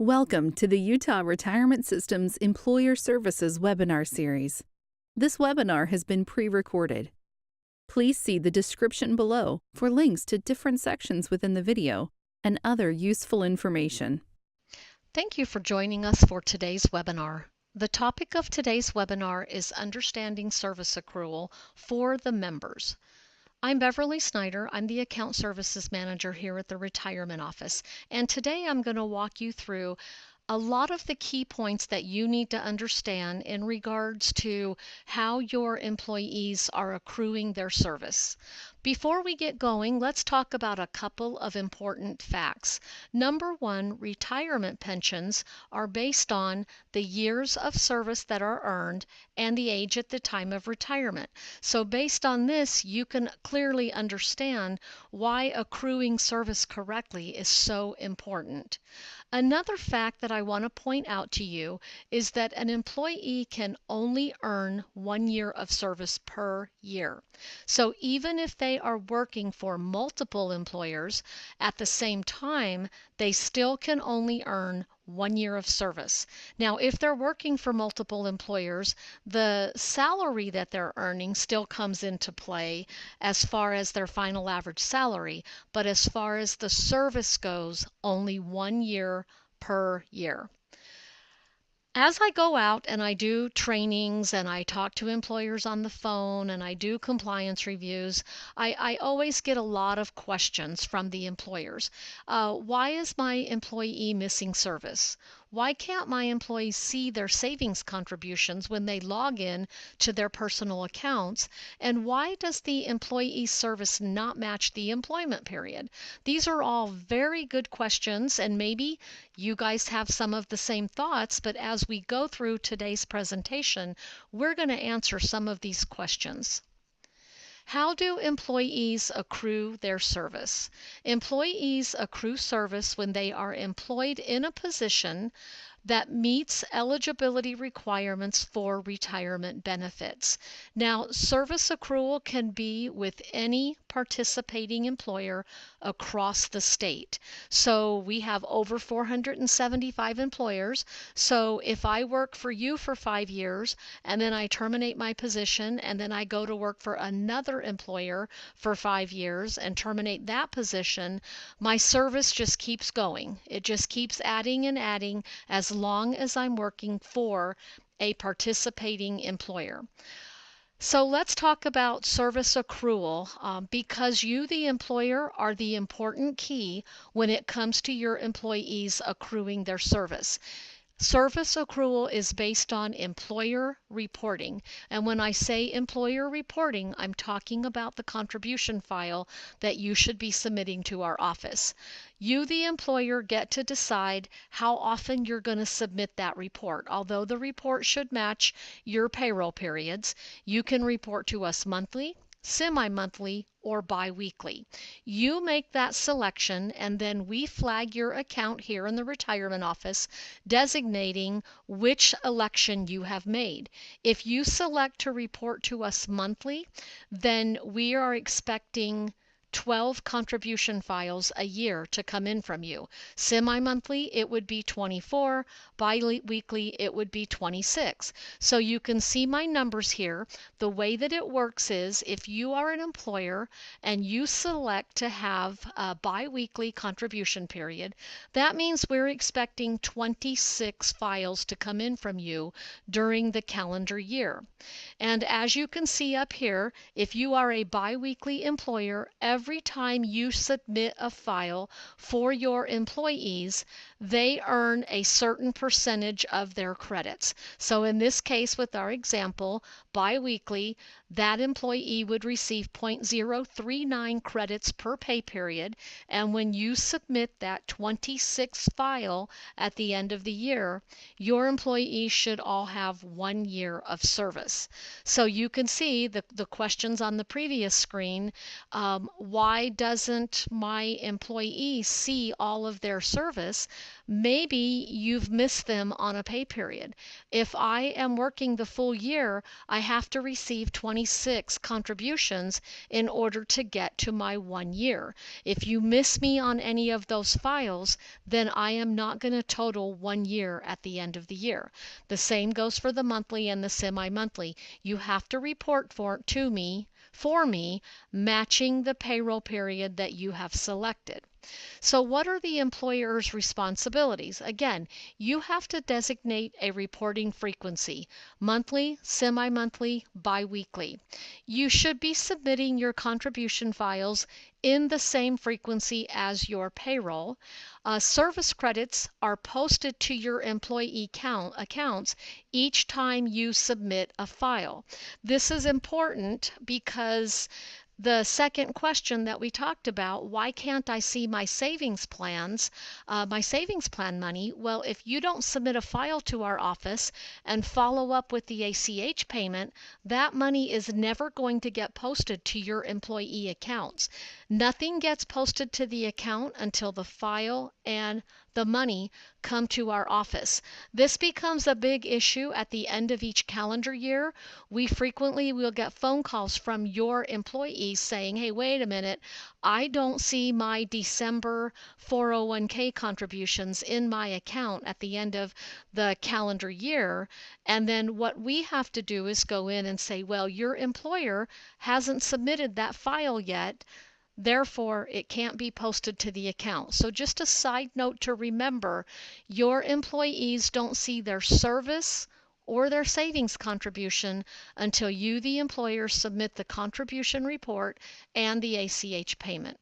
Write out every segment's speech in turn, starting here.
Welcome to the Utah Retirement System's Employer Services webinar series. This webinar has been pre-recorded. Please see the description below for links to different sections within the video and other useful information. Thank you for joining us for today's webinar. The topic of today's webinar is Understanding Service Accrual for the Members. I'm Beverly Snyder. I'm the Account Services Manager here at the Retirement Office, and today I'm going to walk you through a lot of the key points that you need to understand in regards to how your employees are accruing their service. Before we get going, let's talk about a couple of important facts. Number one, retirement pensions are based on the years of service that are earned and the age at the time of retirement. So based on this, you can clearly understand why accruing service correctly is so important. Another fact that I want to point out to you is that an employee can only earn 1 year of service per year. So even if they are working for multiple employers at the same time, they still can only earn 1 year of service. Now, if they're working for multiple employers, the salary that they're earning still comes into play as far as their final average salary, but as far as the service goes, only 1 year per year. As I go out and I do trainings and I talk to employers on the phone and I do compliance reviews, I always get a lot of questions from the employers. Why is my employee missing service? Why can't my employees see their savings contributions when they log in to their personal accounts? And why does the employee service not match the employment period? These are all very good questions, and maybe you guys have some of the same thoughts, but as we go through today's presentation, we're going to answer some of these questions. How do employees accrue their service? Employees accrue service when they are employed in a position that meets eligibility requirements for retirement benefits. Now, service accrual can be with any participating employer across the state. So we have over 475 employers. So if I work for you for 5 years and then I terminate my position and then I go to work for another employer for 5 years and terminate that position, my service just keeps going. It just keeps adding and adding as long as I'm working for a participating employer. So let's talk about service accrual because you, the employer, are the important key when it comes to your employees accruing their service. Service accrual is based on employer reporting. And when I say employer reporting, I'm talking about the contribution file that you should be submitting to our office. You, the employer, get to decide how often you're going to submit that report. Although the report should match your payroll periods, you can report to us monthly, semi-monthly, or bi-weekly. You make that selection and then we flag your account here in the retirement office designating which election you have made. If you select to report to us monthly, then we are expecting 12 contribution files a year to come in from you. Semi-monthly, it would be 24. Bi-weekly, it would be 26. So you can see my numbers here. The way that it works is if you are an employer and you select to have a bi-weekly contribution period, that means we're expecting 26 files to come in from you during the calendar year. And as you can see up here, if you are a bi-weekly employer, every time you submit a file for your employees, they earn a certain percentage of their credits. So in this case, with our example, bi-weekly, that employee would receive 0.039 credits per pay period. And when you submit that 26th file at the end of the year, your employees should all have 1 year of service. So you can see the questions on the previous screen. Why doesn't my employee see all of their service? Maybe you've missed them on a pay period. If I am working the full year, I have to receive 26 contributions in order to get to my 1 year. If you miss me on any of those files, then I am not going to total 1 year at the end of the year. The same goes for the monthly and the semi-monthly. You have to report for me, matching the payroll period that you have selected. So what are the employer's responsibilities? Again, you have to designate a reporting frequency: monthly, semi-monthly, biweekly. You should be submitting your contribution files in the same frequency as your payroll. Service credits are posted to your employee accounts each time you submit a file. This is important because the second question that we talked about, why can't I see my savings plan money? Well, if you don't submit a file to our office and follow up with the ACH payment, that money is never going to get posted to your employee accounts. Nothing gets posted to the account until the file and the money come to our office. This becomes a big issue at the end of each calendar year. We frequently will get phone calls from your employees saying, hey, wait a minute, I don't see my December 401k contributions in my account at the end of the calendar year. And then what we have to do is go in and say, well, your employer hasn't submitted that file yet. Therefore, it can't be posted to the account. So just a side note to remember, your employees don't see their service or their savings contribution until you, the employer, submit the contribution report and the ACH payment.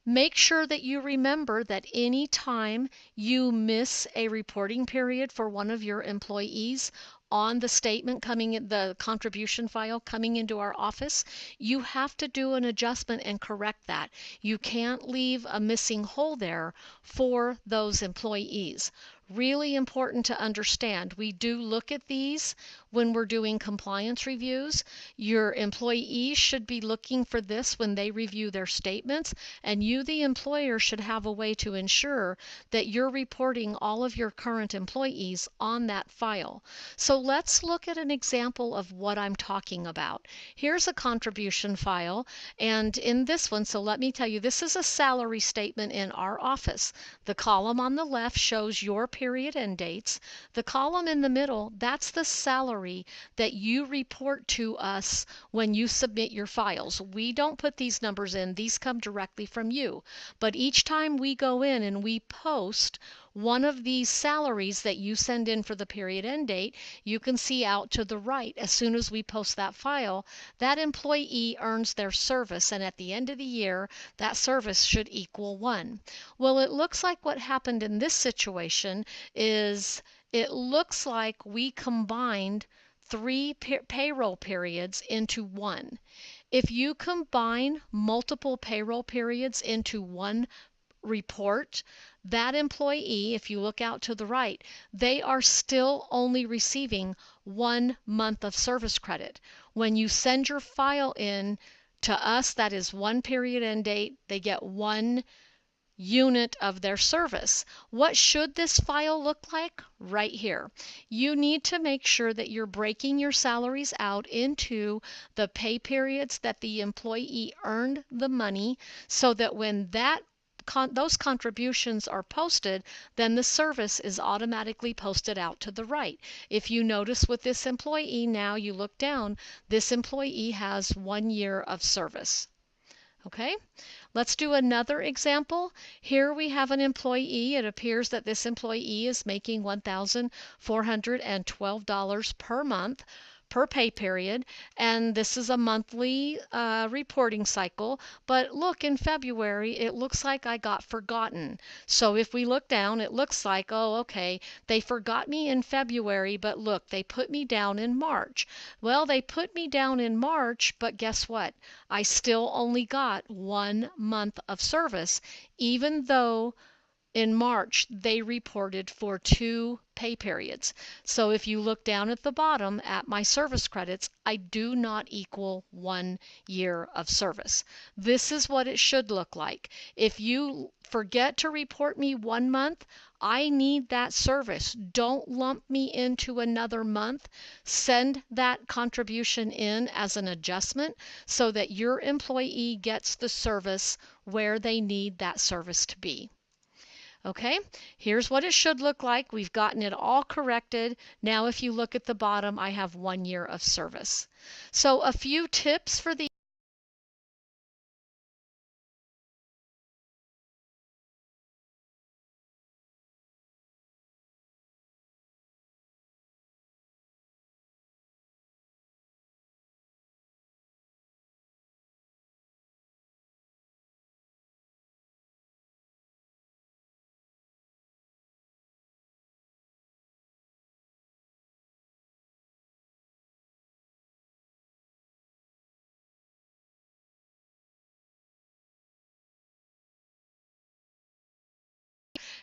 Make sure that you remember that any time you miss a reporting period for one of your employees on the statement coming in, the contribution file coming into our office, you have to do an adjustment and correct that. You can't leave a missing hole there for those employees. Really important to understand. We do look at these when we're doing compliance reviews. Your employees should be looking for this when they review their statements, and you, the employer, should have a way to ensure that you're reporting all of your current employees on that file. So let's look at an example of what I'm talking about. Here's a contribution file, and in this one, so let me tell you, this is a salary statement in our office. The column on the left shows your period end dates. The column in the middle, that's the salary that you report to us when you submit your files. We don't put these numbers in. These come directly from you. But each time we go in and we post one of these salaries that you send in for the period end date, you can see out to the right, as soon as we post that file, that employee earns their service, and at the end of the year, that service should equal 1. Well, it looks like what happened in this situation is it looks like we combined 3 payroll periods into one. If you combine multiple payroll periods into one report, that employee, if you look out to the right, they are still only receiving 1 month of service credit. When you send your file in to us, that is 1 period end date, they get 1 unit of their service. What should this file look like? Right here. You need to make sure that you're breaking your salaries out into the pay periods that the employee earned the money, so that when those contributions are posted, then the service is automatically posted out to the right. If you notice with this employee, now you look down, this employee has 1 year of service. Okay, let's do another example. Here we have an employee. It appears that this employee is making $1,412 per month per pay period, and this is a monthly reporting cycle. But look, in February, it looks like I got forgotten. So if we look down, it looks like, oh, okay, they forgot me in February, but look, they put me down in March. Well, they put me down in March, but guess what? I still only got 1 month of service, even though In March, they reported for 2 pay periods. So if you look down at the bottom at my service credits, I do not equal 1 year of service. This is what it should look like. If you forget to report me 1 month, I need that service. Don't lump me into another month. Send that contribution in as an adjustment so that your employee gets the service where they need that service to be. Okay, here's what it should look like. We've gotten it all corrected. Now if you look at the bottom, I have 1 year of service. So a few tips for the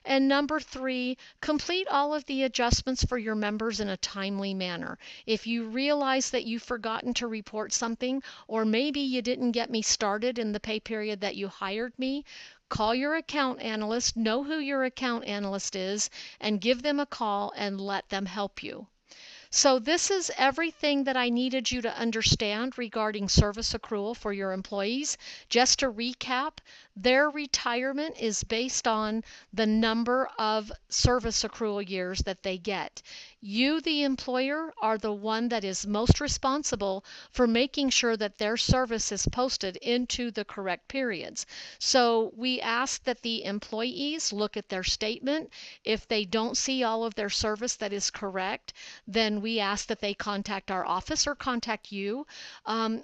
And number 3, complete all of the adjustments for your members in a timely manner. If you realize that you've forgotten to report something, or maybe you didn't get me started in the pay period that you hired me, call your account analyst, know who your account analyst is, and give them a call and let them help you. So this is everything that I needed you to understand regarding service accrual for your employees. Just to recap, their retirement is based on the number of service accrual years that they get. You, the employer, are the one that is most responsible for making sure that their service is posted into the correct periods. So we ask that the employees look at their statement. If they don't see all of their service that is correct, then we ask that they contact our office or contact you.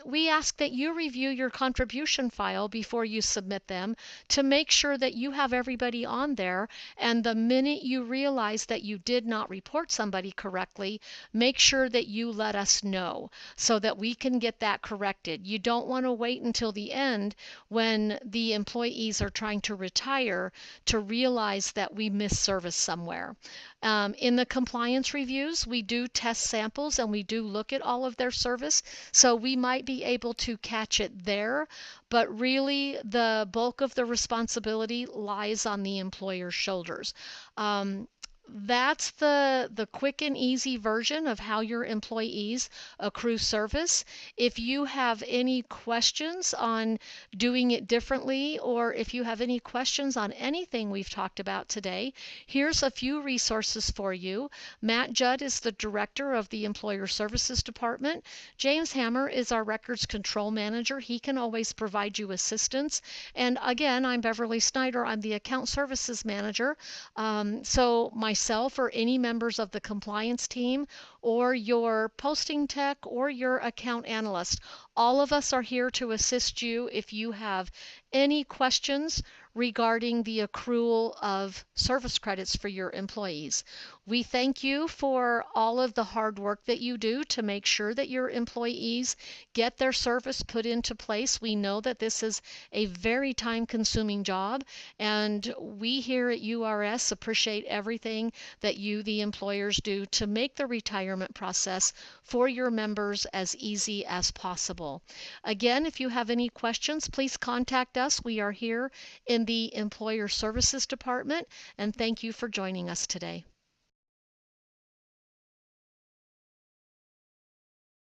We ask that you review your contribution file before you submit them to make sure that you have everybody on there. And the minute you realize that you did not report somebody correctly, make sure that you let us know so that we can get that corrected. You don't want to wait until the end when the employees are trying to retire to realize that we missed service somewhere. In the compliance reviews, we do test samples and we do look at all of their service, so we might be able to catch it there, but really the bulk of the responsibility lies on the employer's shoulders. That's the quick and easy version of how your employees accrue service. If you have any questions on doing it differently, or if you have any questions on anything we've talked about today, here's a few resources for you. Matt Judd is the director of the Employer Services Department. James Hammer is our Records Control Manager. He can always provide you assistance. And again, I'm Beverly Snyder. I'm the Account Services Manager. So myself or any members of the compliance team or your posting tech or your account analyst, all of us are here to assist you if you have any questions regarding the accrual of service credits for your employees. We thank you for all of the hard work that you do to make sure that your employees get their service put into place. We know that this is a very time-consuming job, and we here at URS appreciate everything that you, the employers, do to make the retirement process for your members as easy as possible. Again, if you have any questions, please contact us. We are here in the Employer Services Department, and thank you for joining us today.